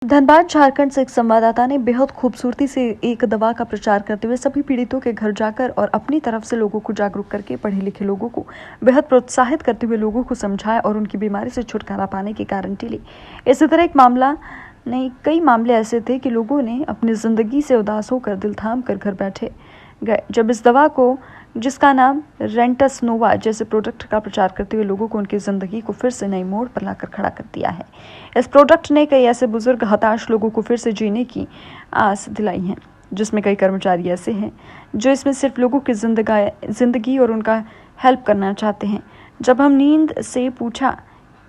धनबाद झारखंड से एक संवाददाता ने बेहद खूबसूरती से एक दवा का प्रचार करते हुए सभी पीड़ितों के घर जाकर और अपनी तरफ से लोगों को जागरूक करके पढ़े लिखे लोगों को बेहद प्रोत्साहित करते हुए लोगों को समझाया और उनकी बीमारी से छुटकारा पाने की गारंटी ली। इसी तरह एक मामला नहीं, कई मामले ऐसे थे कि लोगों ने अपनी जिंदगी से उदास होकर दिल थाम कर घर बैठे गए जब इस दवा को, जिसका नाम रेंटस नोवा जैसे प्रोडक्ट का प्रचार करते हुए लोगों को उनकी ज़िंदगी को फिर से नई मोड़ पर लाकर खड़ा कर दिया है। इस प्रोडक्ट ने कई ऐसे बुजुर्ग हताश लोगों को फिर से जीने की आस दिलाई है, जिसमें कई कर्मचारी ऐसे हैं जो इसमें सिर्फ लोगों की ज़िंदगी और उनका हेल्प करना चाहते हैं। जब हम नींद से पूछा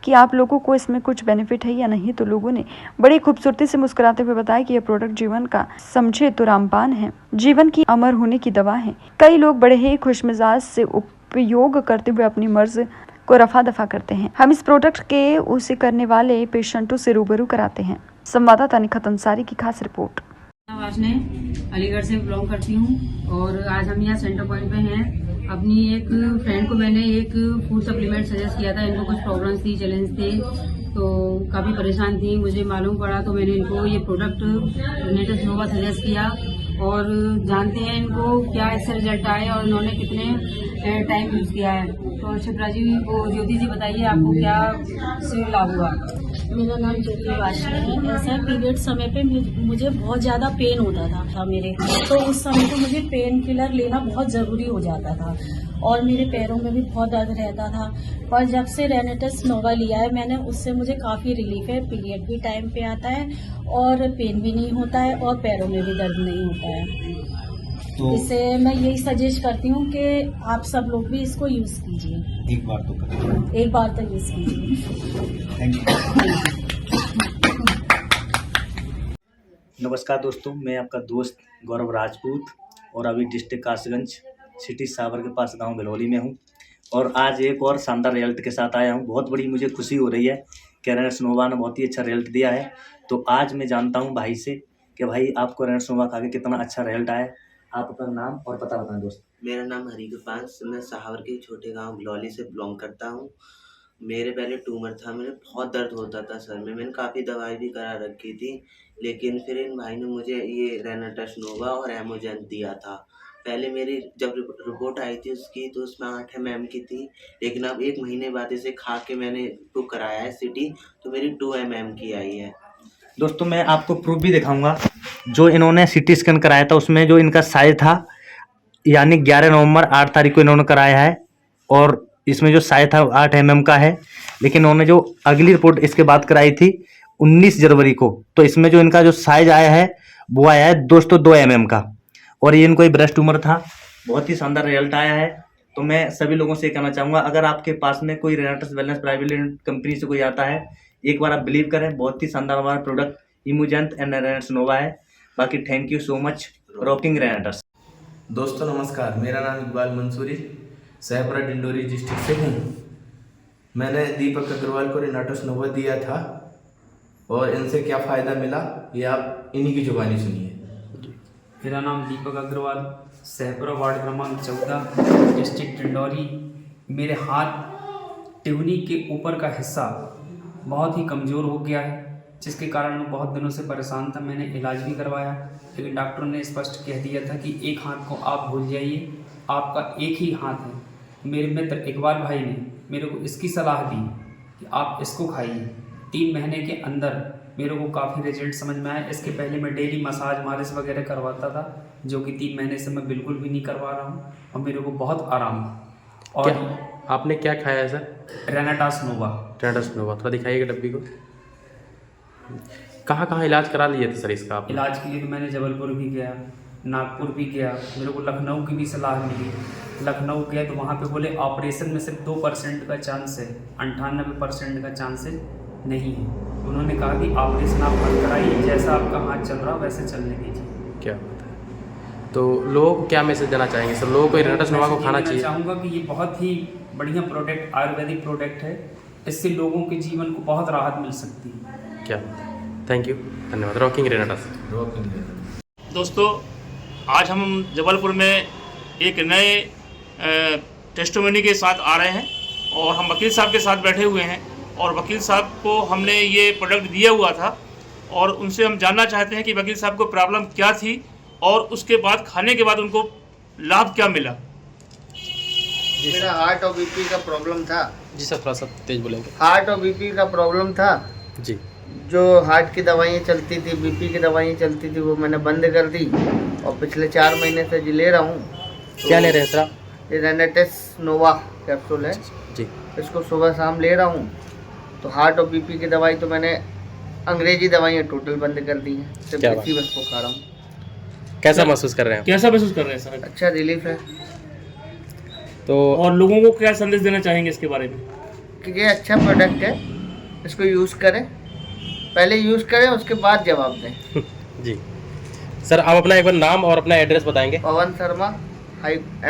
कि आप लोगों को इसमें कुछ बेनिफिट है या नहीं, तो लोगों ने बड़ी खूबसूरती से मुस्कुराते हुए बताया कि यह प्रोडक्ट जीवन का समझे तो रामबाण है, जीवन की अमर होने की दवा है। कई लोग बड़े ही खुशमिजाज से उपयोग करते हुए अपनी मर्ज को रफा दफा करते हैं। हम इस प्रोडक्ट के उसे करने वाले पेशेंटों से रूबरू कराते हैं। संवाददाता निखत अंसारी की खास रिपोर्ट। वासने अलीगढ़ से बिलोंग करती हूँ और आज हम यहाँ सेंटर पॉइंट पे हैं। अपनी एक फ्रेंड को मैंने एक फूड सप्लीमेंट सजेस्ट किया था। इनको कुछ प्रॉब्लम्स थी, चैलेंज थे, तो काफ़ी परेशान थी। मुझे मालूम पड़ा तो मैंने इनको ये प्रोडक्ट रेंटस नोवा सजेस्ट किया और जानते हैं इनको क्या इससे रिजल्ट आए और इन्होंने कितने टाइम यूज़ किया है। तो शिप्रा जी, वो ज्योति जी बताइए आपको क्या से लाभ हुआ। मेरा नाम ज्योति वाशनी है। ऐसा पीरियड समय पे मुझे बहुत ज़्यादा पेन होता था मेरे, तो उस समय पे मुझे पेन किलर लेना बहुत ज़रूरी हो जाता था और मेरे पैरों में भी बहुत दर्द रहता था। पर जब से रेनेटस नोवा लिया है मैंने, उससे मुझे काफ़ी रिलीफ है। पीरियड भी टाइम पे आता है और पेन भी नहीं होता है और पैरों में भी दर्द नहीं होता है। तो इससे मैं यही सजेस्ट करती हूँ कि आप सब लोग भी इसको यूज़ कीजिए। एक बार तो करें, एक बार तो यूज़ कीजिए। Thank you. नमस्कार दोस्तों, मैं आपका दोस्त गौरव राजपूत और अभी डिस्ट्रिक्ट कासगंज सिटी सावर के पास गांव गलौली में हूं और आज एक और शानदार रिजल्ट के साथ आया हूं। बहुत बड़ी मुझे खुशी हो रही है कि रेंटस नोवा ने बहुत ही अच्छा रिजल्ट दिया है। तो आज मैं जानता हूं भाई से कि भाई आपको रेंटस नोवा खा के कितना अच्छा रिजल्ट आया। आप अपना नाम और पता बताएं दोस्त। मेरा नाम हरिकृपाल, मैं सहावर के छोटे गांव गलौली से बिलोंग करता हूं। मेरे पहले ट्यूमर था, मेरे बहुत दर्द होता था सर में। मैंने काफ़ी दवाई भी करा रखी थी, लेकिन फिर इन भाई ने मुझे ये रेनेटस नोवा और एमोजेंट दिया था। पहले मेरी जब रिपोर्ट आई थी उसकी, तो उसमें 8 mm की थी, लेकिन अब 1 महीने बाद इसे खा के मैंने बुक कराया है सिटी, तो मेरी 2 mm की आई है। दोस्तों मैं आपको प्रूफ भी दिखाऊंगा। जो इन्होंने सिटी स्कैन कराया था उसमें जो इनका साइज था, यानी 11 नवंबर 8 तारीख को इन्होंने कराया है और इसमें जो साइज था 8 mm का है। लेकिन इन्होंने जो अगली रिपोर्ट इसके बाद कराई थी 19 जनवरी को, तो इसमें जो इनका जो साइज आया है वो आया है 202 mm का और ये इनको एक ब्रेस्ट ट्यूमर था। बहुत ही शानदार रिजल्ट आया है। तो मैं सभी लोगों से कहना चाहूँगा, अगर आपके पास में कोई रेनेटस वेलनेस प्राइवेट लिमिटेड कंपनी से कोई आता है, एक बार आप बिलीव करें, बहुत ही शानदार हमारा प्रोडक्ट इमोजेंट एंड रेनेटस नोवा है। बाकी thank you so much, rocking रेनेटस। दोस्तों नमस्कार, मेरा नाम इकबाल मंसूरी सहपुरा डिंडोरी डिस्ट्रिक्ट से हूँ। मैंने दीपक अग्रवाल को रेनेटस नोवा दिया था और इनसे क्या फ़ायदा मिला ये आप इन्हीं की जुबानी सुनिए। मेरा नाम दीपक अग्रवाल, सहपुरा वार्ड क्रमांक 14, डिस्ट्रिक्ट डिंडोरी। मेरे हाथ टिवनी के ऊपर का हिस्सा बहुत ही कमज़ोर हो गया है, जिसके कारण मैं बहुत दिनों से परेशान था। मैंने इलाज भी करवाया, लेकिन डॉक्टरों ने स्पष्ट कह दिया था कि एक हाथ को आप भूल जाइए, आपका एक ही हाथ है। मेरे मित्र इकबाल भाई ने मेरे को इसकी सलाह दी कि आप इसको खाइए। 3 महीने के अंदर मेरे को काफ़ी रिजल्ट समझ में आया। इसके पहले मैं डेली मसाज मालिश वगैरह करवाता था, जो कि 3 महीने से मैं बिल्कुल भी नहीं करवा रहा हूँ और मेरे को बहुत आराम। और आपने क्या खाया है सर? रेनेटस नोवा। रेनेटस नोवा, थोड़ा दिखाइएगा डब्बी को। कहाँ कहाँ इलाज करा लिए थे सर इसका आप? इलाज के लिए तो मैंने जबलपुर भी गया, नागपुर भी गया, मेरे को लखनऊ की भी सलाह मिली। लखनऊ गया तो वहाँ पे बोले ऑपरेशन में सिर्फ 2% का चांस है, 98% का चांस नहीं है। उन्होंने कहा कि ऑपरेशन आप मत कराइए, जैसा आपका हाथ चल रहा वैसे चलने दीजिए। क्या बात है। तो लोगों को क्या मैसेज देना चाहेंगे सर? लोगों को रेनेटस नोवा को खाना चाहिए? चाहूँगा कि ये बहुत ही बढ़िया प्रोडक्ट, आयुर्वेदिक प्रोडक्ट है। इससे लोगों के जीवन को बहुत राहत मिल सकती है। क्या बात है। थैंक यू, धन्यवाद। रॉकिंग रेनेटस। दोस्तों आज हम जबलपुर में एक नए टेस्टोमनी के साथ आ रहे हैं और हम वकील साहब के साथ बैठे हुए हैं और वकील साहब को हमने ये प्रोडक्ट दिया हुआ था और उनसे हम जानना चाहते हैं कि वकील साहब को प्रॉब्लम क्या थी और उसके बाद खाने के बाद उनको लाभ क्या मिला। मेरा हार्ट और बीपी का प्रॉब्लम था। जी सर, थोड़ा सा तेज बोलेंगे। हार्ट और बीपी का प्रॉब्लम था जी। जो हार्ट की दवाइयाँ चलती थी, बीपी की दवाइयाँ चलती थी, वो मैंने बंद कर दी और पिछले 4 महीने से जी ले रहा हूँ। क्या ले रहे हैं सर? ये रेनेटेस नोवा कैप्सूल है जी। इसको सुबह शाम ले रहा हूँ। तो हार्ट और बीपी की दवाई तो मैंने अंग्रेजी दवाइयाँ टोटल बंद कर दी हैं, सिर्फ इसी बस को खा रहा हूँ। कैसा महसूस कर रहे हैं? कैसा महसूस कर रहे हैं सर? अच्छा रिलीफ है। तो और लोगों को क्या संदेश देना चाहेंगे इसके बारे में? कि ये अच्छा प्रोडक्ट है, इसको यूज़ करें, पहले यूज़ करें उसके बाद जवाब दें। जी सर, आप अपना एक बार नाम और अपना एड्रेस बताएंगे? Pawan Sharma,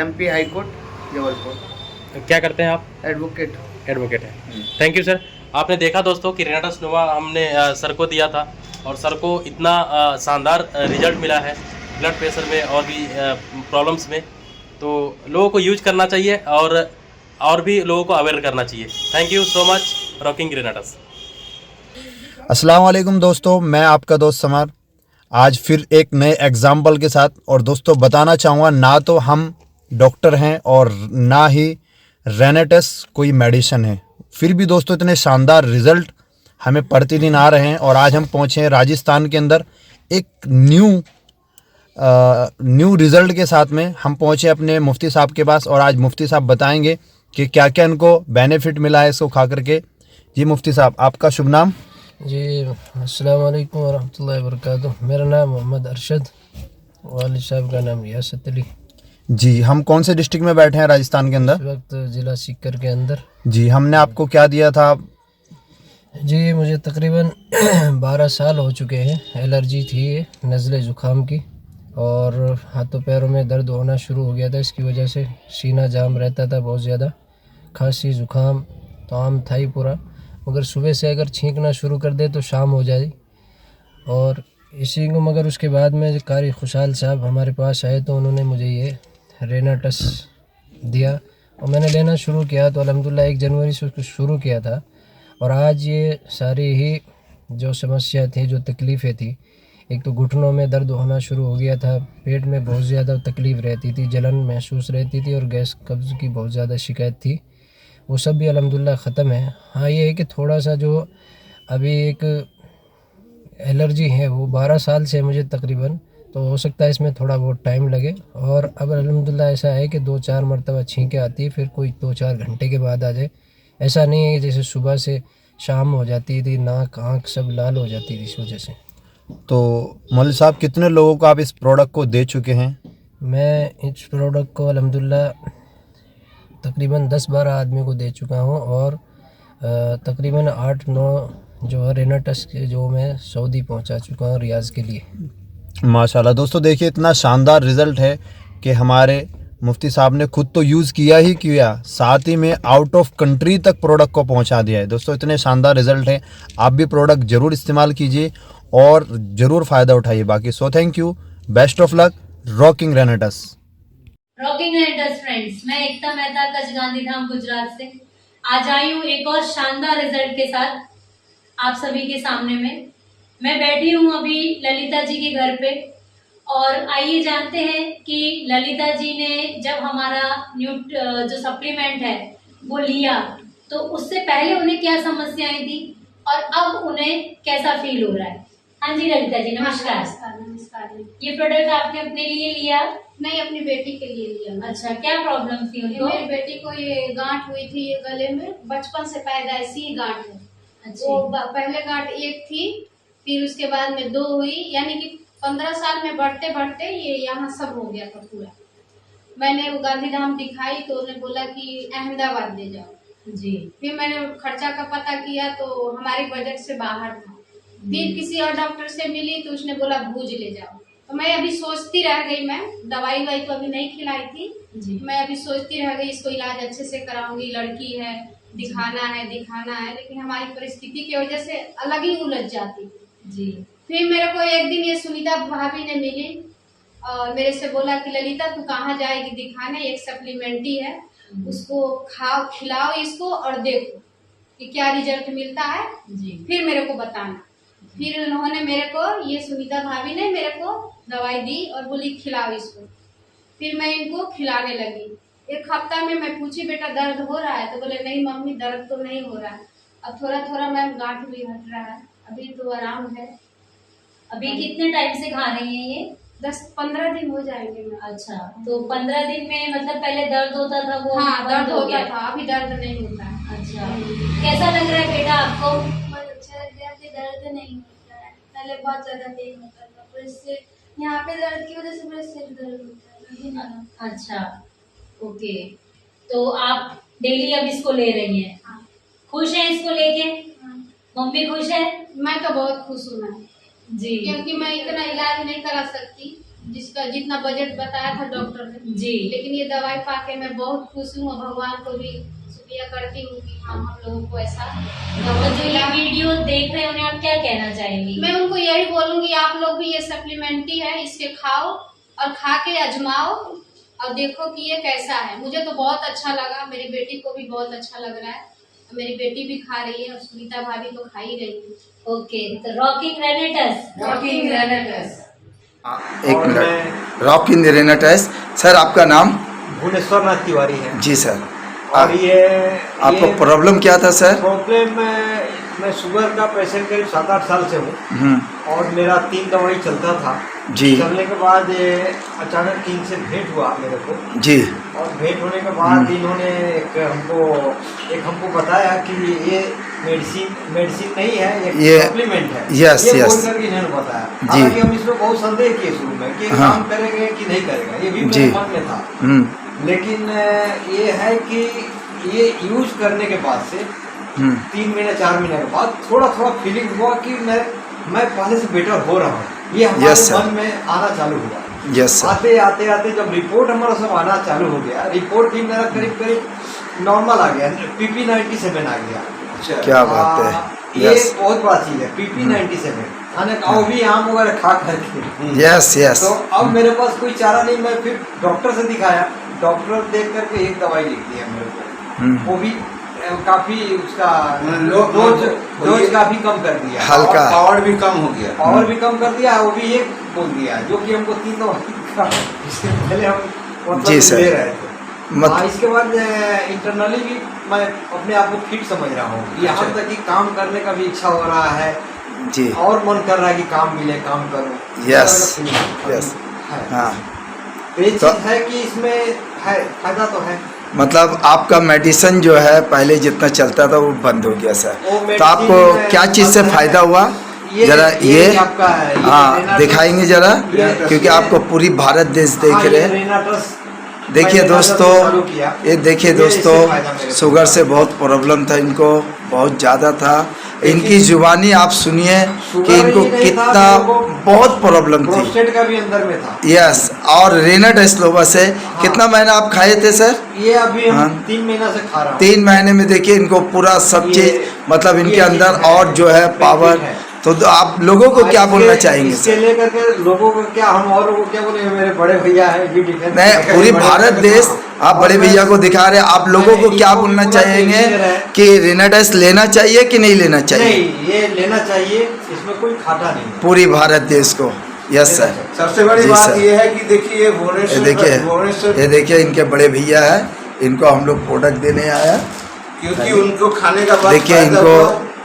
MP high court Jabalpur. क्या करते हैं आप? एडवोकेट है। Thank you sir. आपने देखा दोस्तों कि रेनाटस नोवा हमने सर को दिया था और सर को इतना शानदार रिजल्ट मिला है ब्लड प्रेशर में और भी प्रॉब्लम्स में। तो लोगों को यूज करना चाहिए और भी लोगों को अवेयर करना चाहिए। Thank you so much, rocking Renatus. अस्सलाम वालेकुम दोस्तों, मैं आपका दोस्त समर आज फिर एक नए एग्जाम्पल के साथ। और दोस्तों बताना चाहूँगा, ना तो हम डॉक्टर हैं और ना ही रेनेटस कोई मेडिसिन है, फिर भी दोस्तों इतने शानदार रिज़ल्ट हमें प्रतिदिन आ रहे हैं। और आज हम पहुँचे हैं राजस्थान के अंदर एक न्यू रिज़ल्ट के साथ में। हम पहुँचे अपने मुफ्ती साहब के पास और आज मुफ्ती साहब बताएंगे कि क्या क्या इनको बेनिफिट मिला है इसको खा करके। जी मुफ्ती साहब, आपका शुभ नाम? जी अस्सलाम वालेकुम वरहमतुल्लाहि वबरकातुहू। मेरा नाम मोहम्मद अरशद, वालिद साहब का नाम रियासत अली। जी, हम कौन से डिस्ट्रिक्ट में बैठे हैं राजस्थान के अंदर? इस वक्त ज़िला सीकर के अंदर। जी, हमने आपको क्या दिया था? जी मुझे तकरीबन 12 साल हो चुके हैं। एलर्जी थी नज़ले ज़ुकाम की और हाथों पैरों में दर्द होना शुरू हो गया था। इसकी वजह से सीना जाम रहता था बहुत ज़्यादा, खांसी ज़ुकाम तो आम था ही पूरा। मगर सुबह से अगर छींकना शुरू कर दे तो शाम हो जाए। और इसी को मगर उसके बाद में कारी खुशहाल साहब हमारे पास आए तो उन्होंने मुझे ये रेनाटस दिया और मैंने लेना शुरू किया। तो अल्हम्दुलिल्लाह 1 जनवरी से उसको शुरू किया था और आज ये सारी ही जो समस्या थी, जो तकलीफ़ें थी, एक तो घुटनों में दर्द होना शुरू हो गया था, पेट में बहुत ज़्यादा तकलीफ़ रहती थी, जलन महसूस रहती थी और गैस कब्ज़ की बहुत ज़्यादा शिकायत थी, वो सब भी अल्हम्दुलिल्लाह ख़त्म है। हाँ ये है कि थोड़ा सा जो अभी एक एलर्जी है वो 12 साल से मुझे तकरीबन, तो हो सकता है इसमें थोड़ा बहुत टाइम लगे। और अब अल्हम्दुलिल्लाह ऐसा है कि 2-4 मरतबा छींकें आती है, फिर कोई 2-4 घंटे के बाद आ जाए। ऐसा नहीं है कि जैसे सुबह से शाम हो जाती थी, नाक आँख सब लाल हो जाती थी इस वजह से। तो मौलवी साहब कितने लोगों को आप इस प्रोडक्ट को दे चुके हैं? मैं इस प्रोडक्ट को अल्हम्दुलिल्लाह तकरीबन 10-12 आदमी को दे चुका हूँ और तकरीबन 8-9 जो है रेनाटस के जो मैं सऊदी पहुँचा चुका हूँ रियाज के लिए। माशाल्लाह दोस्तों, देखिए इतना शानदार रिज़ल्ट है कि हमारे मुफ्ती साहब ने खुद तो यूज़ किया ही किया, साथ ही में आउट ऑफ कंट्री तक प्रोडक्ट को पहुंचा दिया है। दोस्तों इतने शानदार रिज़ल्ट है, आप भी प्रोडक्ट ज़रूर इस्तेमाल कीजिए और ज़रूर फ़ायदा उठाइए। बाकी so thank you, best of luck, rocking Renatus. Rocking Renatus friends, मैं एकता मेहता कच्छ गांधीधाम गुजरात से आज आई हूँ एक और शानदार रिजल्ट के साथ आप सभी के सामने में। मैं बैठी हूँ अभी ललिता जी के घर पे और आइए जानते हैं कि ललिता जी ने जब हमारा जो सप्लीमेंट है वो लिया तो उससे पहले उन्हें क्या समस्याएं थी और अब उन्हें कैसा फील हो रहा है। हाँ जी ललिता जी, नमस्कार। नमस्कार। ये प्रोडक्ट आपने अपने लिए लिया? नहीं, अपनी बेटी के लिए लिया। अच्छा, क्या प्रॉब्लम थी उनको? मेरी बेटी को ये गांठ हुई थी ये गले में, बचपन से पैदाइशी ही गांठ है। अच्छा। वो पहले गांठ 1 थी, फिर उसके बाद में 2 हुई, यानी कि 15 साल में बढ़ते बढ़ते ये यहाँ सब हो गया था पूरा। मैंने वो गांधीधाम दिखाई तो उन्हें बोला कि अहमदाबाद ले जाओ जी। फिर मैंने खर्चा का पता किया तो हमारे बजट से बाहर था। फिर किसी और डॉक्टर से मिली तो उसने बोला भूज ले जाओ। तो मैं अभी सोचती रह गई, मैं दवाई वाई तो अभी नहीं खिलाई थी जी। मैं अभी सोचती रह गई इसको इलाज अच्छे से कराऊंगी, लड़की है, दिखाना है, लेकिन हमारी परिस्थिति की वजह से अलग ही उलझ जाती जी। फिर मेरे को एक दिन ये सुनीता भाभी ने मिली और मेरे से बोला कि ललिता तू कहाँ जाएगी दिखाने, एक सप्लीमेंटी है, उसको खाओ, खिलाओ इसको और देखो कि क्या रिजल्ट मिलता है, जी। फिर मेरे को बताना। फिर उन्होंने मेरे को, ये सुनीता भाभी ने मेरे को दवाई दी और बोली खिलाओ इसको। फिर मैं इनको खिलाने लगी। एक हफ्ता में मैं पूछी बेटा दर्द हो रहा है, तो बोले नहीं मम्मी दर्द तो नहीं हो रहा है, अब थोड़ा थोड़ा मैम गांठ भी हट रहा है, अभी तो आराम है। अभी कितने टाइम से खा रही हैं ये? 10-15 दिन हो जाएंगे मैम। अच्छा, तो 15 दिन में मतलब पहले दर्द होता था वो? हाँ दर्द होता था, अभी दर्द नहीं होता है। अच्छा, कैसा लग रहा है बेटा आपको? बहुत अच्छा लग रहा है, दर्द नहीं होता है, पहले बहुत ज्यादा पेन होता था, पर इससे यहाँ पे दर्द की वजह से मेरा सिर दर्द होता है। अच्छा, ओके, तो आप डेली अब इसको ले रही हैं? हाँ। खुश हैं इसको लेके? हाँ। मम्मी खुश है? मैं तो बहुत खुश हूँ मैम जी, क्योंकि मैं इतना इलाज नहीं करा सकती जिसका जितना बजट बताया था डॉक्टर ने जी, लेकिन ये दवाई पाके मैं बहुत खुश हूँ और भगवान को भी शुक्रिया करती हूँ कि हम लोगों को ऐसा तो जो ये वीडियो देख रहे हैं उन्हें आप क्या कहना चाहेंगी? मैं उनको यही बोलूंगी आप लोग भी ये सप्लीमेंट्री है, इसके खाओ और खा के आजमाओ और देखो कि ये कैसा है। मुझे तो बहुत अच्छा लगा, मेरी बेटी को भी बहुत अच्छा लग रहा है, मेरी बेटी भी खा रही है और सुनीता भाभी तो खा ही रही है। ओके, तो रॉकिंग रेनेटस, रॉकिंग रेनेटस। एक मिनट, रॉकिंग रेनेटस। सर आपका नाम? भुवनेश्वर नाथ तिवारी है जी सर। और ये आपको प्रॉब्लम क्या था सर? प्रॉब्लम मैं शुगर का पेशेंट करीब 7-8 साल से हूँ और मेरा 3 दवाई चलता था जी। चलने के बाद अचानक इनसे भेंट हुआ मेरे को जी, और भेंट होने के बाद इन्होंने एक हमको बताया कि ये मेडिसिन नहीं है, ये सप्लीमेंट है। यस ये यस बोल करके इन्होंने बताया। जी। हालांकि हम इसमें बहुत संदेह किए शुरू में कि हाँ। काम करेंगे कि नहीं करेगा, ये भी जी। मेरे मन में था। लेकिन ये है कि ये यूज करने के बाद से 3 महीने 4 महीने के बाद थोड़ा थोड़ा फीलिंग हुआ कि मैं पहले से बेटर हो रहा हूँ। ये हमारे मन में आना चालू हुआ। Yes sir. आते आते आते जब रिपोर्ट हमारा सब आना चालू हो गया, रिपोर्ट भी मेरा करीब करीब नॉर्मल आ गया, PP 97 आ गया। क्या बात है, ये बहुत बड़ा चीज है PP 97 खाने का, वो भी आम वगैरह खा करके। Yes yes. तो अब मेरे पास कोई चारा नहीं, मैं फिर डॉक्टर से दिखाया, डॉक्टर देख करके एक दवाई लिख दिया मेरे को, वो भी काफी उसका डोज काफी कम कर दिया, हल्का, पावर भी कम हो गया, पावर भी कम कर दिया, वो भी एक बोल दिया जो कि हमको 3 दवाई इससे पहले हम मतलब ले रहे थे। इसके बाद इंटरनली भी मैं अपने आप को फिट समझ रहा हूँ, यहाँ तक कि काम करने का भी इच्छा हो रहा है जी, और मन कर रहा है कि काम मिले, काम करूँ। Yes yes. हाँ, तो ये चीज है कि इसमें है फायदा तो है। मतलब आपका मेडिसिन जो है पहले जितना चलता था वो बंद हो गया सर, तो आपको क्या चीज़ से फायदा हुआ? जरा ये हाँ दिखाएंगे जरा, क्योंकि आपको पूरी भारत देश देख रहे हैं। देखिए दोस्तों, ये देखिए दोस्तों, शुगर से बहुत प्रॉब्लम था इनको, बहुत ज़्यादा था। इनकी जुबानी आप सुनिए कि इनको कितना बहुत प्रॉब्लम थी, प्रोस्टेट का भी अंदर में था। यस, और रेनेटस लोबा से कितना महीना आप खाए थे सर? ये अभी हम 3 महीना से खा रहा हूँ। 3 महीने में देखिए इनको पूरा सब चीज मतलब इनके अंदर और जो है पावर। तो आप लोगों को क्या बोलना चाहेंगे इसके लेकर के लोगों को क्या, हम और लोगों को क्या बोलेंगे? मेरे बड़े भैया है भी डिफेंस नहीं, पूरी भारत देश आप बड़े भैया को दिखा रहे हैं, आप लोगों को क्या बोलना चाहेंगे कि रेनेटस लेना चाहिए कि नहीं लेना चाहिए? नहीं, ये लेना चाहिए, इसमें कोई घाटा नहीं है पूरी भारत देश को। Yes sir. सबसे बड़ी बात ये है कि देखिए भुवनेश्वर, ये देखिए इनके बड़े भैया है, इनको हम लोग प्रोडक्ट देने आया, क्योंकि उनको खाने का देखिए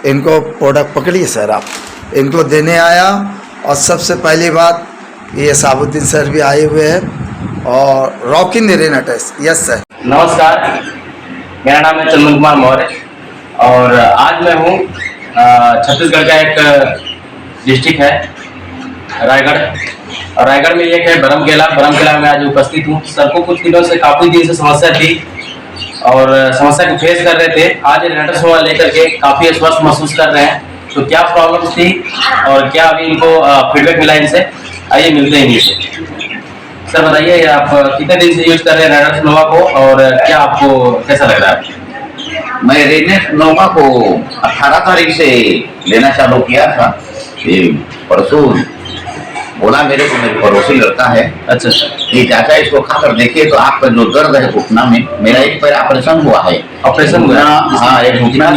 इनको प्रोडक्ट पकड़िए सर, आप इनको देने आया। और सबसे पहली बात ये साबुद्दीन सर भी आए हुए हैं और रॉकिंग रेनेटस। Yes sir. नमस्कार, मेरा नाम है चंदन कुमार मौर्य और आज मैं हूँ छत्तीसगढ़ का एक डिस्ट्रिक्ट है रायगढ़, और रायगढ़ में एक है बरमकेला में आज उपस्थित हूँ। सर को कुछ दिनों से काफ़ी दिन से समस्या थी और समस्या को फेस कर रहे थे। आज रेनेटस नोवा लेकर के काफ़ी स्वस्थ महसूस कर रहे हैं। तो क्या प्रॉब्लम थी और क्या अभी इनको फीडबैक मिला इनसे, आइए मिलते हैं इनसे। सर बताइए, आप कितने दिन से यूज कर रहे हैं रेनेटस नोवा को और क्या आपको कैसा लग रहा है? मैं रेनेटस नोवा को 18 तारीख से लेना चालू किया था। ये परसों बोला मेरे को, मेरे पड़ोसी लड़का है, अच्छा ये चाचा इसको खाकर देखिए तो आपका जो दर्द है घुटना में, मेरा एक पैर ऑपरेशन हुआ है। ऑपरेशन हुआ? हाँ, एक घुटना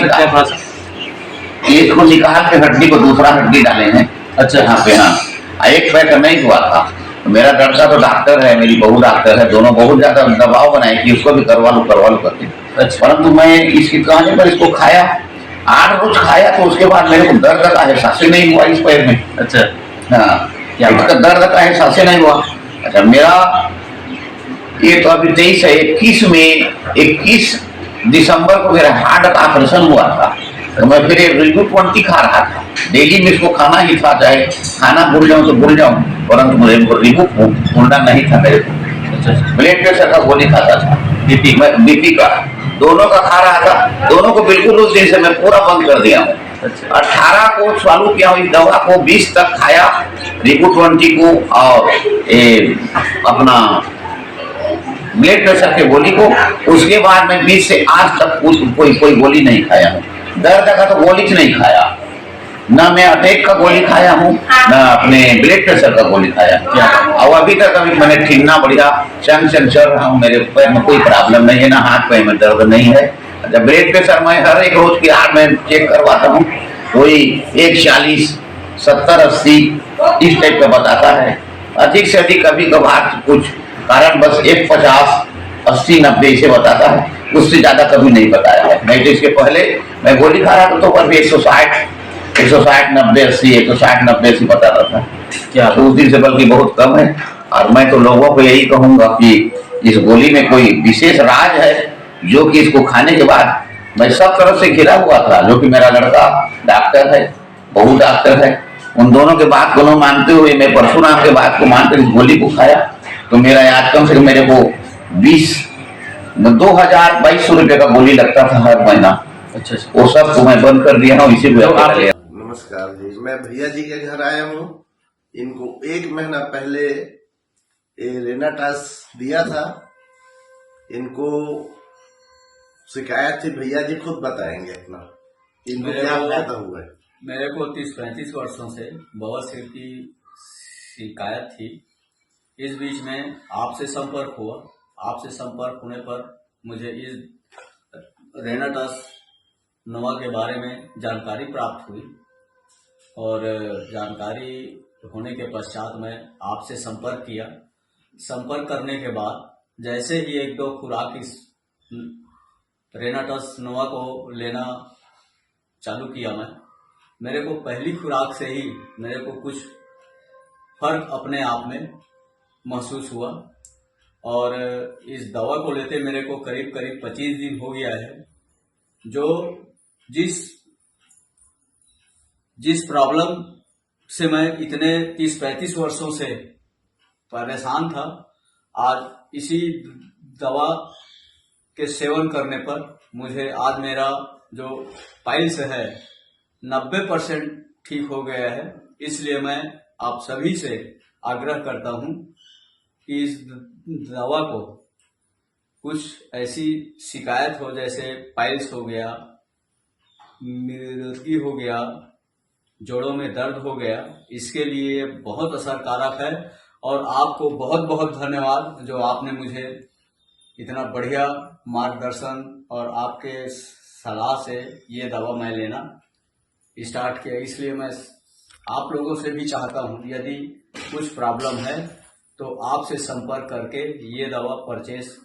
इसको निकाल के हड्डी को दूसरा हड्डी डाले हैं। अच्छा, यहाँ पे हाँ, एक पैर का नहीं हुआ था। मेरा लड़का तो डॉक्टर है, मेरी बहू डॉक्टर है, दोनों बहुत ज्यादा दबाव बनाए कि उसको भी करवा लो करके। अच्छा, परंतु मैं इसकी कहानी पर इसको खाया, 8 रोज खाया, तो उसके बाद मेरे को दर्द का एहसास ही नहीं हुआ इस पैर में। अच्छा हाँ, दर्द का एहसास ही नहीं हुआ। अच्छा, मेरा ये तो अभी 23 है, 21 दिसंबर को मेरा हार्ट का ऑपरेशन हुआ था। तो मैं फिर रिव्यू 20 खा रहा था, डेली में इसको खाना ही था, चाहे खाना भूल जाऊं तो भूल जाऊं, परंतु मुझे रिव्यू भूलना नहीं था मेरे को। ब्लड प्रेशर का गोली खाता था, बीपी का, दोनों का खा रहा था। दोनों को बिल्कुल उस दिन से मैं पूरा बंद कर दिया हूँ। 18 को चालू किया हूँ इस दवा को, 20 तक खाया रिव्यू 20 को, और अपना ब्लड प्रेशर के गोली को। उसके बाद मैं 20 से आज तक कोई गोली नहीं खाया हूँ। दर्द का तो गोली नहीं खाया, ना मैं अटैक का गोली खाया हूँ, ना अपने ब्लड प्रेशर का गोली खाया। और अभी तक मैंने ठीक ना बढ़िया चल रहा हूँ, मेरे पैर में कोई प्रॉब्लम नहीं है, ना हाथ पैर में दर्द नहीं है। जब ब्लड प्रेशर मैं हर एक रोज की 8 में चेक करवाता हूँ, कोई 140, 70, 80 इस टाइप का बताता है। अधिक से अधिक कभी कभार कुछ कारण बस 150, 80, 90 इसे बताता है, उससे ज्यादा कभी नहीं बताया है। नहीं तो इसके पहले मैं गोली खा रहा था तो पर भी 160, 90, 80, 160, 90 80 बताता था। क्या तो उस दिन से बल्कि बहुत कम है। और मैं तो लोगों को यही कहूंगा कि इस गोली में कोई विशेष राज है, जो कि इसको खाने के बाद मैं सब तरफ से घिरा हुआ था। जो कि मेरा लड़का डॉक्टर है, बहू डॉक्टर है, उन दोनों के बात को मानते हुए मैं परशुराम के बात को मानकर इस गोली को खाया। तो मेरा आज कम से कम मेरे को 2200 रुपये का गोली लगता था हर महीना। अच्छा, वो सब को मैं बंद कर दिया हूँ इसी को। नमस्कार जी, मैं भैया जी के घर आया हूँ। इनको 1 महीना पहले रेनाटास दिया था। इनको शिकायत थी, भैया जी खुद बताएंगे अपना, इनको क्या फायदा हुआ है। मेरे को 30-35 वर्षों से बवासीर की शिकायत थी। इस बीच में आपसे संपर्क हुआ। आपसे संपर्क होने पर मुझे इस रेनाटास नोवा के बारे में जानकारी प्राप्त हुई, और जानकारी होने के पश्चात मैं आपसे संपर्क किया। संपर्क करने के बाद जैसे ही 1-2 खुराक इस रेनाटास नोवा को लेना चालू किया, मेरे को पहली खुराक से ही मेरे को कुछ फर्क अपने आप में महसूस हुआ। और इस दवा को लेते मेरे को करीब 25 दिन हो गया है। जो जिस प्रॉब्लम से मैं इतने 30-35 वर्षों से परेशान था, आज इसी दवा के सेवन करने पर मुझे आज मेरा जो पाइल्स है 90% ठीक हो गया है। इसलिए मैं आप सभी से आग्रह करता हूं कि इस दवा को कुछ ऐसी शिकायत हो, जैसे पाइल्स हो गया, मिर्गी हो गया, जोड़ों में दर्द हो गया, इसके लिए बहुत असरकारक है। और आपको बहुत बहुत धन्यवाद जो आपने मुझे इतना बढ़िया मार्गदर्शन और आपके सलाह से ये दवा मैं लेना स्टार्ट किया। इसलिए मैं आप लोगों से भी चाहता हूँ, यदि कुछ प्रॉब्लम है तो आपसे संपर्क करके ये दवा परचेस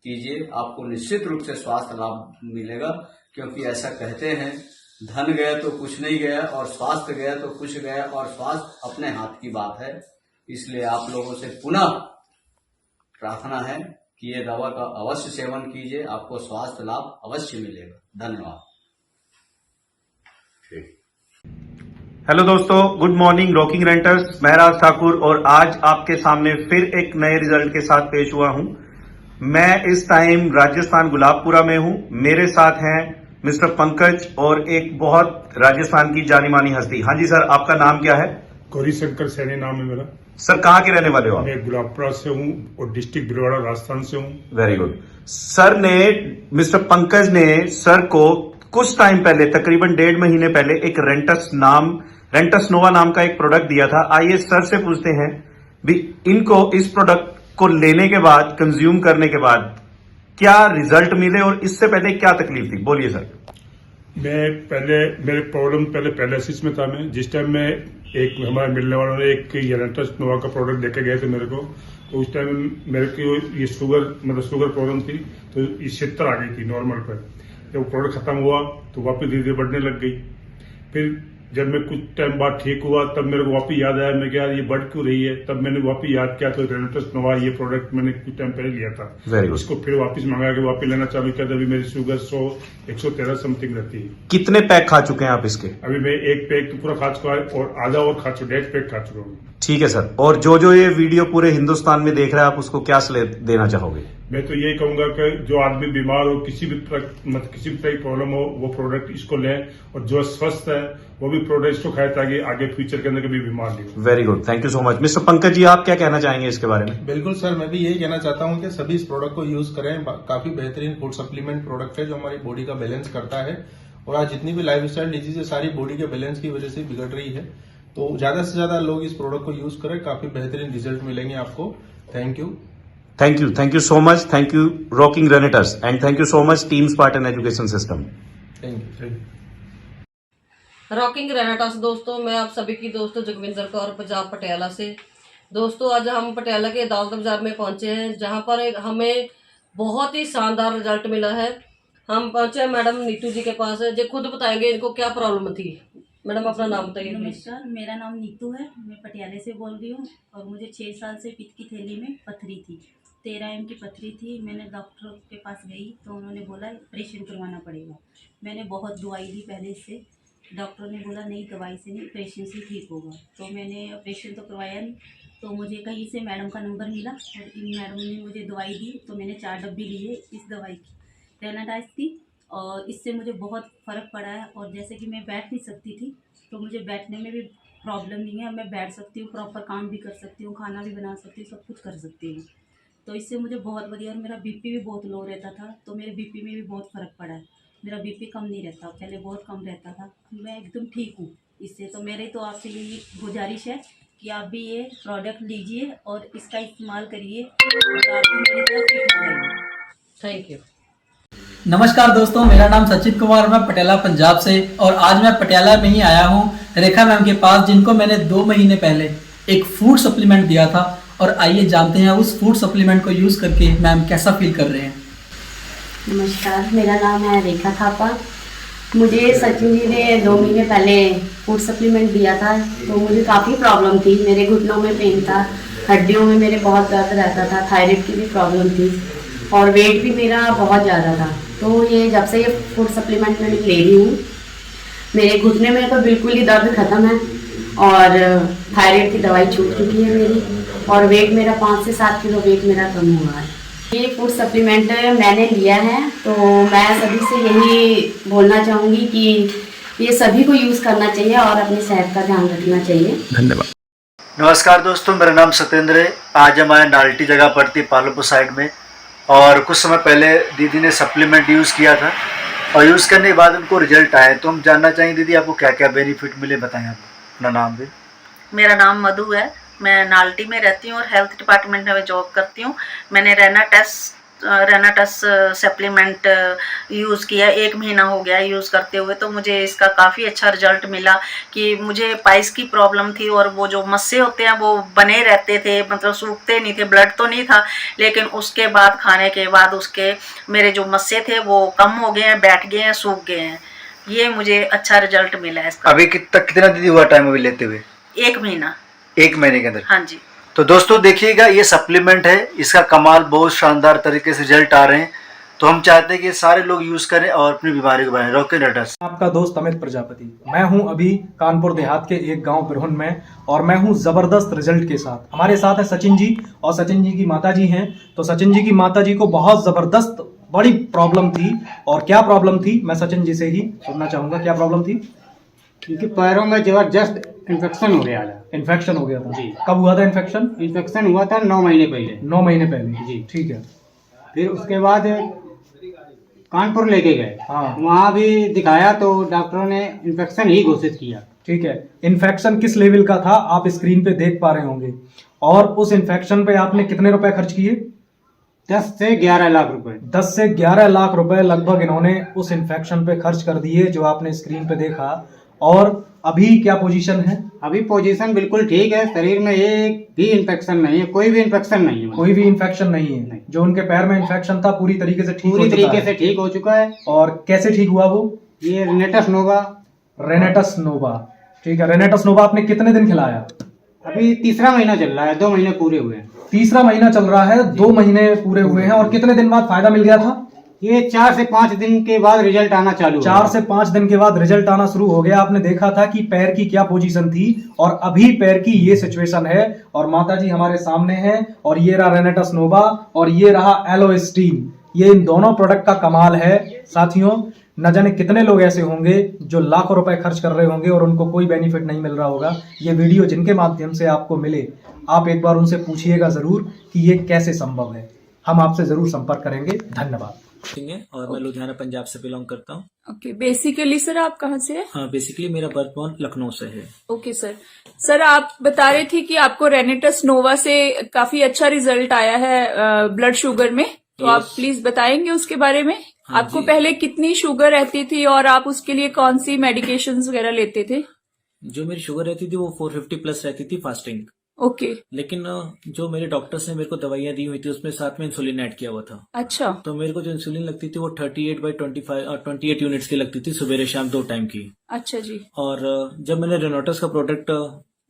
कीजिए। आपको निश्चित रूप से स्वास्थ्य लाभ मिलेगा, क्योंकि ऐसा कहते हैं, धन गया तो कुछ नहीं गया, और स्वास्थ्य गया तो कुछ गया, और स्वास्थ्य अपने हाथ की बात है। इसलिए आप लोगों से पुनः प्रार्थना है कि ये दवा का अवश्य सेवन कीजिए, आपको स्वास्थ्य लाभ अवश्य मिलेगा। धन्यवाद। हेलो दोस्तों, गुड मॉर्निंग रॉकिंग रेंटर्स, मैं राज ठाकुर, और आज आपके सामने फिर एक नए रिजल्ट के साथ पेश हुआ हूं। मैं इस टाइम राजस्थान गुलाबपुरा में हूं। मेरे साथ हैं मिस्टर पंकज और एक बहुत राजस्थान की जानी मानी हस्ती। हाँ जी सर, आपका नाम क्या है? गौरी शंकर सैनी नाम है मेरा। सर कहाँ के रहने वाले हो आप? मैं गुलाबपुरा से हूँ और डिस्ट्रिक्ट भीलवाड़ा राजस्थान से हूँ। Very good. सर ने, मिस्टर पंकज ने सर को कुछ टाइम पहले, तकरीबन 1.5 महीने पहले, एक रेंटस नोवा नाम का एक प्रोडक्ट दिया था। आइए सर से पूछते हैं भी इनको इस प्रोडक्ट को लेने के बाद, कंज्यूम करने के बाद क्या रिजल्ट मिले और इससे पहले क्या तकलीफ थी। बोलिए सर। मैं पहले मेरे प्रॉब्लम पहले पैरालिसिस में था। मैं जिस टाइम में एक हमारे मिलने वालों ने एक रेनाटस नोवा का प्रोडक्ट देके गए थे मेरे को, तो उस टाइम मेरे को ये शुगर प्रॉब्लम थी, तो ये 70 आ गई थी नॉर्मल पर। जब प्रोडक्ट खत्म हुआ तो वापस धीरे धीरे बढ़ने लग गई। फिर जब मैं कुछ टाइम बाद ठीक हुआ तब मेरे को वापस याद आया, मैं क्या ये बढ़ क्यों रही है। तब मैंने वापस याद किया तो रेनाटस नोवा ये प्रोडक्ट मैंने कुछ टाइम पहले लिया था, उसको फिर वापस मंगा के वापस लेना चालू किया। अभी मेरी शुगर 113 समथिंग रहती है। कितने पैक खा चुके हैं आप इसके? अभी मैं एक पैक तो पूरा खा चुका है और आधा और खा चुका, 1.5 पैक खा चुका हूँ। ठीक है सर। और जो ये वीडियो पूरे हिंदुस्तान में देख रहे हैं, आप उसको क्या सलाह देना चाहोगे? मैं तो यही कहूंगा कि जो आदमी बीमार हो, किसी भी तरह की प्रॉब्लम हो, वो प्रोडक्ट इसको लें, और जो स्वस्थ है वो भी प्रोडक्ट इसको खाए ताकि आगे फ्यूचर के अंदर कभी बीमार नहीं हो। Very good, thank you so much. Mister Pankaj ji, आप क्या कहना चाहेंगे इसके बारे में? बिल्कुल सर, मैं भी यही कहना चाहता हूं कि सभी इस प्रोडक्ट को यूज करें। काफी बेहतरीन फूड सप्लीमेंट प्रोडक्ट है जो हमारी बॉडी का बैलेंस करता है। और आज जितनी भी लाइफस्टाइल डिजीज है सारी बॉडी के बैलेंस की वजह से बिगड़ रही है। तो ज्यादा से ज्यादा लोग इस प्रोडक्ट को यूज करें, काफी बेहतरीन रिजल्ट मिलेंगे आपको। Thank you so much. Thank you rocking रेनेटस, and thank you so much team Spartan education system. Thank you. Rocking रेनेटस दोस्तों, मैं आप सभी की दोस्तों जगविंदर कौर पंजाब पटियाला से। दोस्तों आज हम पटियाला के दौलत बाजार में पहुंचे हैं, जहां पर हमें बहुत ही शानदार रिजल्ट मिला है। हम पहुंचे हैं मैडम नीतू जी के पास, जो खुद बताएंगे इनको क्या प्रॉब्लम थी। मैडम अपना नाम बताइए। नमस्कार, मेरा नाम नीतू है, मैं पटियाले से बोल रही हूँ। और मुझे 6 साल से पित्त की थैली में पथरी थी, 13 mm की पथरी थी। मैंने डॉक्टर के पास गई तो उन्होंने बोला ऑपरेशन करवाना पड़ेगा। मैंने बहुत दवाई दी पहले इससे, डॉक्टर ने बोला नहीं दवाई से नहीं, ऑपरेशन से ठीक होगा। तो मैंने ऑपरेशन तो करवाया नहीं, तो मुझे कहीं से मैडम का नंबर मिला और इन मैडम ने मुझे दवाई दी। तो मैंने 4 डब्बी लिए इस दवाई की, रेनाटाइज की, और इससे मुझे बहुत फ़र्क पड़ा है। और जैसे कि मैं बैठ नहीं सकती थी, तो मुझे बैठने में भी प्रॉब्लम नहीं है। मैं बैठ सकती हूँ, प्रॉपर काम भी कर सकती हूँ, खाना भी बना सकती हूँ, सब कुछ कर सकती हूँ। तो इससे मुझे बहुत बढ़िया। और मेरा बीपी भी बहुत लो रहता था, तो मेरे बीपी में भी बहुत फ़र्क पड़ा है। मेरा बीपी कम नहीं रहता, पहले बहुत कम रहता था। मैं एकदम ठीक हूँ इससे। तो मेरी तो आपसे यही गुजारिश है कि आप भी ये प्रोडक्ट लीजिए और इसका इस्तेमाल करिए, और आप भी मेरी तरह फिट हो जाइए। Thank you. नमस्कार दोस्तों, मेरा नाम सचिन कुमार, मैं पटियाला पंजाब से। और आज मैं पटियाला में ही आया हूँ रेखा मैम के पास, जिनको मैंने 2 महीने पहले एक फूड सप्लीमेंट दिया था। और आइए जानते हैं उस फूड सप्लीमेंट को यूज़ करके मैम कैसा फील कर रहे हैं। नमस्कार, मेरा नाम है रेखा थापा। मुझे सचिन जी ने 2 महीने पहले फूड सप्लीमेंट दिया था, तो मुझे काफ़ी प्रॉब्लम थी। मेरे घुटनों में पेन था, हड्डियों में मेरे बहुत दर्द रहता था, थायराइड की भी प्रॉब्लम थी, और वेट भी मेरा बहुत ज़्यादा था। तो ये जब से ये फूड सप्लीमेंट मैं ले रही हूँ, मेरे घुटने में तो बिल्कुल ही दर्द ख़त्म है, और थायराइड की दवाई छूट चुकी है मेरी, और वेट मेरा 5 से 7 किलो वेट मेरा कम हुआ है। ये फूड सप्लीमेंट मैंने लिया है, तो मैं सभी से यही बोलना चाहूँगी कि ये सभी को यूज़ करना चाहिए और अपनी सेहत का ध्यान रखना चाहिए। धन्यवाद। नमस्कार दोस्तों, मेरा नाम सत्येंद्र है। आज हम आए नाल्टी जगह पड़ती है पालमपुर साइड में, और कुछ समय पहले दीदी ने सप्लीमेंट यूज़ किया था, और यूज़ करने के बाद उनको रिजल्ट आए। तो हम जानना चाहेंगे दीदी आपको क्या क्या बेनिफिट मिले, बताएं आप अपना नाम भी। मेरा नाम मधु है, मैं नाल्टी में रहती हूँ और हेल्थ डिपार्टमेंट में जॉब करती हूँ। मैंने रेनाटस सप्लीमेंट यूज़ किया, 1 महीना हो गया यूज़ करते हुए। तो मुझे इसका काफ़ी अच्छा रिजल्ट मिला कि मुझे पाइल्स की प्रॉब्लम थी, और वो जो मस्से होते हैं वो बने रहते थे, मतलब सूखते नहीं थे, ब्लड तो नहीं था, लेकिन उसके बाद खाने के बाद उसके मेरे जो मस्से थे वो कम हो गए हैं, बैठ गए हैं, सूख गए हैं। ये मुझे अच्छा रिजल्ट मिला है इसका। अभी कितना दीदी हुआ टाइम अभी लेते हुए? 1 महीना। 1 महीने के अंदर? हाँ जी। तो दोस्तों देखिएगा, ये सप्लीमेंट है, इसका कमाल बहुत शानदार तरीके से रिजल्ट आ रहे हैं। तो हम चाहते हैं कि सारे लोग यूज करें और अपनी बीमारी को बढ़ाएं। रॉकिंग रेनेटस। आपका दोस्त अमित प्रजापति, मैं हूं अभी कानपुर देहात के एक गांव बिरहुन में, और मैं हूं जबरदस्त रिजल्ट के साथ। हमारे साथ है सचिन जी, और सचिन जी की माता जी हैं। तो सचिन जी की माता जी को बहुत जबरदस्त बड़ी प्रॉब्लम थी, और क्या प्रॉब्लम थी मैं सचिन जी से ही सुनना चाहूंगा। क्या प्रॉब्लम थी? क्योंकि पैरों में जबरदस्त इन्फेक्शन हो गया था। इन्फेक्शन हो गया था जी। कब हुआ था इन्फेक्शन? इन्फेक्शन हुआ था 9 महीने पहले। 9 महीने पहले जी, ठीक है। फिर उसके बाद कानपुर लेके गए, हाँ, वहाँ भी दिखाया तो डॉक्टरों ने इन्फेक्शन ही घोषित किया। ठीक है। इन्फेक्शन किस लेवल का था आप स्क्रीन पे देख पा रहे होंगे, और उस इन्फेक्शन पे आपने कितने रुपए खर्च किए? 10 से 11 लाख रुपए। 10 से 11 लाख रुपए लगभग इन्होंने उस इन्फेक्शन पे खर्च कर दिए जो आपने स्क्रीन पे देखा। और अभी क्या पोजीशन है? अभी पोजीशन बिल्कुल ठीक है, शरीर में एक भी इन्फेक्शन नहीं है, कोई भी इन्फेक्शन नहीं है। कोई भी इन्फेक्शन नहीं है। नहीं। जो उनके पैर में इन्फेक्शन था पूरी तरीके से ठीक हो चुका है। और कैसे ठीक हुआ वो? ये रेनेटस नोवा। ठीक है, रेनेटस नोवा आपने कितने दिन खिलाया? अभी तीसरा महीना चल रहा है, 2 महीने पूरे हुए हैं। तीसरा महीना चल रहा है, 2 महीने पूरे हुए हैं। और कितने दिन बाद फायदा मिल गया था? ये 4 से 5 दिन के बाद रिजल्ट आना चालू। 4 से 5 दिन के बाद रिजल्ट आना शुरू हो गया। आपने देखा था कि पैर की क्या पोजीशन थी और अभी पैर की ये सिचुएशन है। और माता जी हमारे सामने हैं और ये रहा रेनेटस नोवा और ये रहा एलोस्टीन। ये इन दोनों प्रोडक्ट का कमाल है साथियों। न जाने कितने लोग ऐसे होंगे जो लाखों रुपए खर्च कर रहे होंगे और उनको कोई बेनिफिट नहीं मिल रहा होगा। ये वीडियो जिनके माध्यम से आपको मिले, आप एक बार उनसे पूछिएगा जरूर कि ये कैसे संभव है। हम आपसे जरूर संपर्क करेंगे। धन्यवाद। और मैं लुधियाना पंजाब से बिलोंग करता हूँ। ओके, बेसिकली सर आप कहाँ से हैं? हाँ, बेसिकली मेरा बर्थ पॉइंट लखनऊ से है। ओके सर आप बता रहे थे कि आपको रेनेटस नोवा से काफी अच्छा रिजल्ट आया है ब्लड शुगर में, तो आप प्लीज बताएंगे उसके बारे में। आपको पहले कितनी शुगर रहती थी और आप उसके लिए कौन सी मेडिकेशंस वगैरह लेते थे? जो मेरी शुगर रहती थी वो 450 प्लस रहती थी फास्टिंग। ओके। लेकिन जो मेरे डॉक्टर्स ने मेरे को दवाइयां दी हुई थी उसमें साथ में इंसुलिन ऐड किया हुआ था। अच्छा। मेरे को जो इंसुलिन लगती थी वो 38/28 यूनिट्स की लगती थी, सुबह शाम 2 टाइम की। अच्छा जी। और जब मैंने रेनोटस का प्रोडक्ट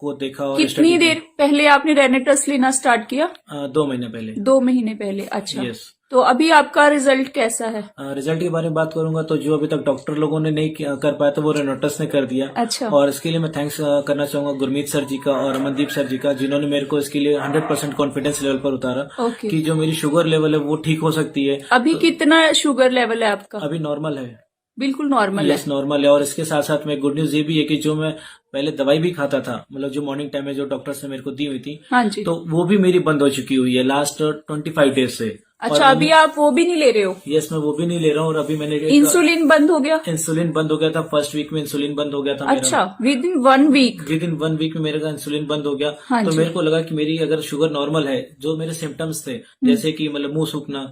को देखा और कितनी देर पहले आपने रेनेटस लेना स्टार्ट किया? 2 महीने पहले। 2 महीने पहले, अच्छा। यस। तो अभी आपका रिजल्ट कैसा है? रिजल्ट के बारे में बात करूंगा तो जो अभी तक डॉक्टर लोगों ने नहीं कर पाया तो वो रेनोटस ने कर दिया। अच्छा। और इसके लिए मैं थैंक्स करना चाहूंगा गुरमीत सर जी का और अमनदीप सर जी का, जिन्होंने मेरे को इसके लिए 100% कॉन्फिडेंस लेवल पर उतारा कि जो मेरी शुगर लेवल है वो ठीक हो सकती है। अभी कितना शुगर लेवल है आपका? अभी नॉर्मल है, बिल्कुल नॉर्मल है। यस, नॉर्मल है। और इसके साथ साथ में गुड न्यूज ये भी है कि जो मैं पहले दवाई भी खाता था, मतलब जो मॉर्निंग टाइम में जो डॉक्टर्स ने मेरे को दी हुई थी, हाँ जी, तो वो भी मेरी बंद हो चुकी हुई है लास्ट 25 डेज से। अच्छा, अभी आप वो भी नहीं ले रहे हो? यस, मैं वो भी नहीं ले रहा हूँ। और अभी मैंने इंसुलिन बंद हो गया? इंसुलिन बंद हो गया था, फर्स्ट वीक में इंसुलिन बंद हो गया था। अच्छा, within 1 week? Within 1 week में मेरे का इंसुलिन बंद हो गया। हाँ, तो मेरे को लगा कि मेरी अगर शुगर नॉर्मल है, जो मेरे सिम्टम्स थे जैसे कि मतलब मुंह सूखना,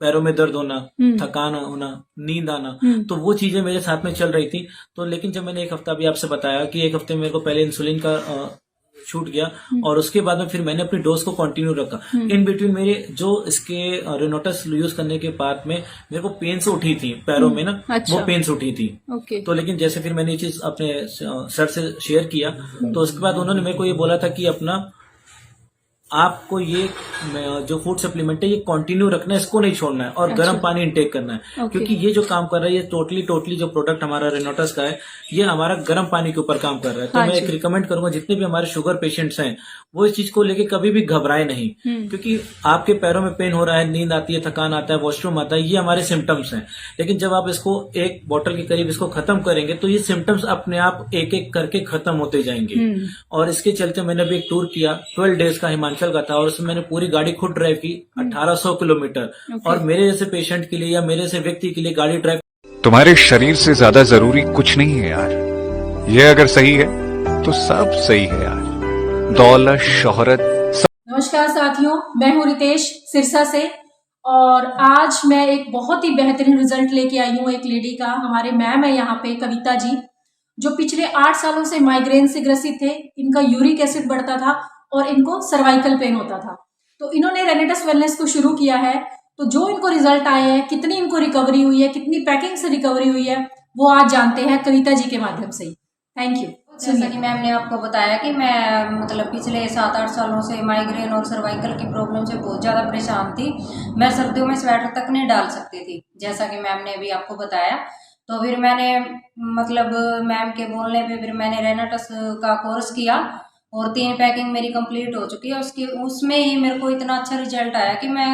पैरों में दर्द होना, थकान होना, नींद आना, तो वो चीजें मेरे साथ में चल रही थी। तो लेकिन जब मैंने 1 हफ्ता भी आपसे बताया कि 1 हफ्ते मेरे को पहले इंसुलिन का छूट गया और उसके बाद में फिर मैंने अपनी डोज को कंटिन्यू रखा। इन बिटवीन मेरे जो इसके रेनोटस यूज करने के बाद में मेरे को पेन्स उठी थी पैरों में ना। अच्छा। वो पेन्स उठी थी। ओके। तो लेकिन जैसे फिर मैंने ये चीज अपने सर से शेयर किया तो उसके बाद उन्होंने मेरे को ये बोला था कि अपना आपको ये जो फूड सप्लीमेंट है ये कंटिन्यू रखना है, इसको नहीं छोड़ना है और गर्म पानी इंटेक करना है। क्योंकि ये जो काम कर रहा है ये टोटली जो प्रोडक्ट हमारा रेनोटस का है ये हमारा गर्म पानी के ऊपर काम कर रहा है। तो मैं एक रिकमेंड करूंगा जितने भी हमारे शुगर पेशेंट्स हैं वो इस चीज को लेके कभी भी घबराए नहीं, क्योंकि आपके पैरों में पेन हो रहा है, नींद आती है, थकान आता है, वॉशरूम आता है, ये हमारे सिम्टम्स हैं। लेकिन जब आप इसको 1 बॉटल के करीब इसको खत्म करेंगे तो ये सिम्टम्स अपने आप एक एक करके खत्म होते जाएंगे। और इसके चलते मैंने अभी एक टूर किया 12 डेज का, हिमाचल का था, और उसमें मैंने पूरी गाड़ी खुद ड्राइव की 1800 किलोमीटर। और मेरे जैसे पेशेंट के लिए या मेरे जैसे व्यक्ति के लिए गाड़ी ड्राइव, तुम्हारे शरीर से ज्यादा जरूरी कुछ नहीं है यार। ये अगर सही है तो सब सही है यार। दौलत, शोहरत। नमस्कार साथियों, मैं हूँ रितेश सिरसा से और आज मैं एक बहुत ही बेहतरीन रिजल्ट लेके आई हूँ एक लेडी का। हमारे मैम है यहाँ पे कविता जी, जो पिछले 8 सालों से माइग्रेन से ग्रसित थे। इनका यूरिक एसिड बढ़ता था और इनको सर्वाइकल पेन होता था। तो इन्होंने रेनेटस वेलनेस को शुरू किया है। तो जो इनको रिजल्ट आए हैं, कितनी इनको रिकवरी हुई है, कितनी पैकिंग से रिकवरी हुई है, वो आज जानते हैं कविता जी के माध्यम से। Thank you. जैसा कि मैम ने आपको बताया कि मैं मतलब पिछले 7-8 सालों से माइग्रेन और सर्वाइकल की प्रॉब्लम से बहुत ज़्यादा परेशान थी। मैं सर्दियों में स्वेटर तक नहीं डाल सकती थी, जैसा कि मैम ने अभी आपको बताया। तो फिर मैंने मतलब मैम के बोलने पे फिर मैंने रेनेटस का कोर्स किया और 3 पैकिंग मेरी कंप्लीट हो चुकी है। उसमें ही मेरे को इतना अच्छा रिजल्ट आया कि मैं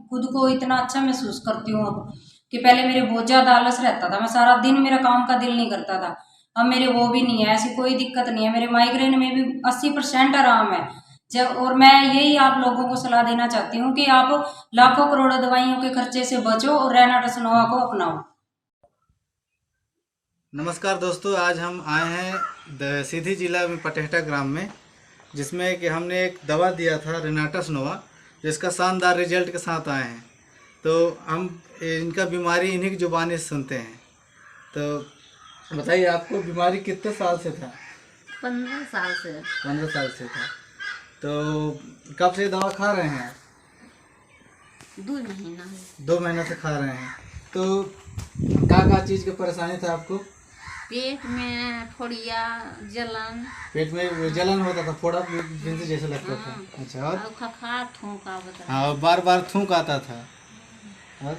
खुद को इतना अच्छा महसूस करती हूँ अब, कि पहले मेरे बहुत ज़्यादा आलस रहता था, मैं सारा दिन मेरा काम का दिल नहीं करता था। अब मेरे वो भी नहीं है, ऐसी कोई दिक्कत नहीं है। मेरे माइग्रेन में भी 80% आराम है। और मैं यही आप लोगों को सलाह देना चाहती हूँ कि आप लाखों करोड़ों दवाइयों के खर्चे से बचो और रेनेटस नोवा को अपनाओ। नमस्कार दोस्तों, आज हम आए हैं सीधी जिला में पटेहटा ग्राम में, जिसमें कि हमने एक दवा दिया था रेनेटस नोवा। जिसका शानदार रिजल्ट के साथ आए हैं। तो हम इनका बीमारी इन्हीं की जुबानी से सुनते हैं। तो बताइए, आपको बीमारी कितने साल से था? 15 साल से। 15 साल से था। तो कब से दवा खा रहे हैं? 2 महीना है। 2 महीने से खा रहे हैं। तो क्या चीज़ की परेशानी था आपको? पेट में फोड़िया, जलन। पेट में जलन होता था, फोड़ा बिंदु जैसे लगता था। अच्छा, और खखार थूका बता। हाँ, बार बार थूक आता था। और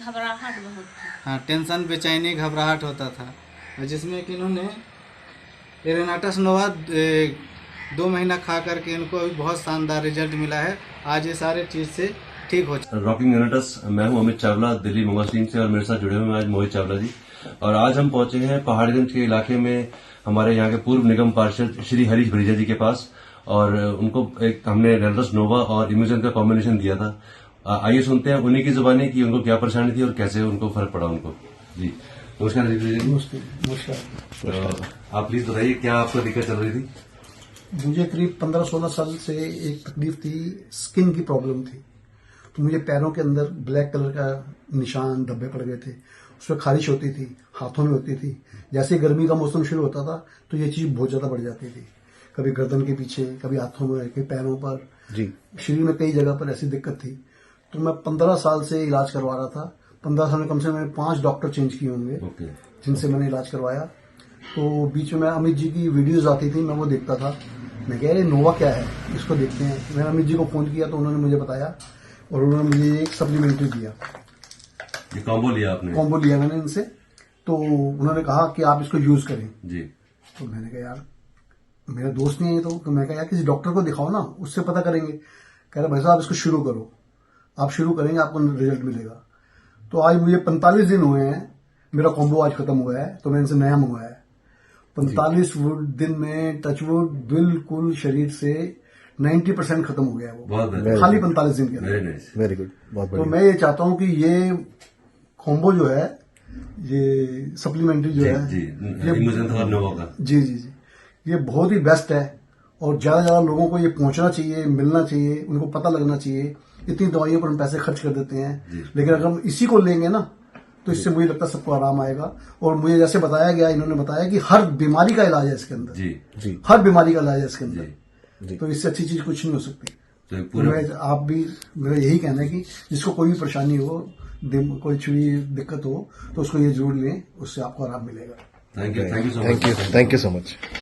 घबराहट बहुत थी। हाँ, टेंशन, बेचैनी, घबराहट होता था। और जिसमें कि इन्होंने रेनाटस नोवा 2 महीना खा करके इनको अभी बहुत शानदार रिजल्ट मिला है। आज ये सारे चीज़ से ठीक हो चुका। रॉकिंग रेनाटस, मैं हूं अमित चावला, दिल्ली मोगा टीम से, और मेरे साथ जुड़े हुए हैं आज मोहित चावला जी। और आज हम पहुंचे हैं पहाड़गंज के इलाके में हमारे यहाँ के पूर्व निगम पार्षद श्री हरीश भरीजा जी के पास, और उनको एक हमने रेनाटस नोवा और इम्यूजन का कॉम्बिनेशन दिया था। आइए सुनते हैं उन्हीं की जुबानी कि उनको क्या परेशानी थी और कैसे उनको फर्क पड़ा उनको। जी नमस्कार जी। नमस्कार। आप प्लीज बताइए क्या आपको दिक्कत चल रही थी? मुझे करीब 15-16 साल से एक तकलीफ थी, स्किन की प्रॉब्लम थी। तो मुझे पैरों के अंदर ब्लैक कलर का निशान, धब्बे पड़ गए थे, उसमें खारिश होती थी, हाथों में होती थी। जैसे गर्मी का मौसम शुरू होता था तो ये चीज़ बहुत ज़्यादा बढ़ जाती थी, कभी गर्दन के पीछे, कभी हाथों में, कभी पैरों पर, जी शरीर में कई जगह पर ऐसी दिक्कत थी। तो मैं 15 साल से इलाज करवा रहा था। 15 साल में कम से कम 5 डॉक्टर चेंज किए होंगे जिनसे मैंने इलाज करवाया। तो बीच में अमित जी की वीडियोज आती थी, मैं वो देखता था। मैं कह रहे नोवा क्या है, इसको देखते हैं। मैंने अमित जी को फ़ोन किया तो उन्होंने मुझे बताया और उन्होंने मुझे एक सप्लीमेंट्री दिया। ये कॉम्बो लिया आपने? कॉम्बो लिया मैंने इनसे। तो उन्होंने कहा कि आप इसको यूज़ करें जी। तो मैंने कहा यार मेरा दोस्त नहीं है, तो मैं कहा यार किसी डॉक्टर को दिखाओ ना, उससे पता करेंगे। कह रहे भाई साहब इसको शुरू करो, आप शुरू करेंगे आपको रिजल्ट मिलेगा। तो आज मुझे 45 दिन हुए हैं, मेरा कॉम्बो आज खत्म हुआ है, तो मैंने इनसे नया मंगवाया है। 45 दिन में टचवुड बिल्कुल शरीर से 90% खत्म हो गया है वो, खाली 45 दिन के अंदर। वेरी गुड, बहुत तो मैं ये चाहता हूँ कि ये कॉम्बो जो है, ये सप्लीमेंट्री जो है, जी जी जी, ये बहुत ही बेस्ट है। और ज्यादा ज्यादा लोगों को ये पहुंचना चाहिए, मिलना चाहिए, उनको पता लगना चाहिए। इतनी दवाइयों पर हम पैसे खर्च कर देते हैं, लेकिन अगर हम इसी को लेंगे ना तो इससे मुझे लगता है सबको आराम आएगा। और मुझे जैसे बताया गया, इन्होंने बताया कि हर बीमारी का इलाज है इसके अंदर, जी हर बीमारी का इलाज है इसके अंदर। तो इससे अच्छी चीज कुछ नहीं हो सकती। तो आप भी, मेरा यही कहना है कि जिसको कोई भी परेशानी हो, कोई भी दिक्कत हो, तो उसको ये जरूर लें, उससे आपको आराम मिलेगा। Thank you so much.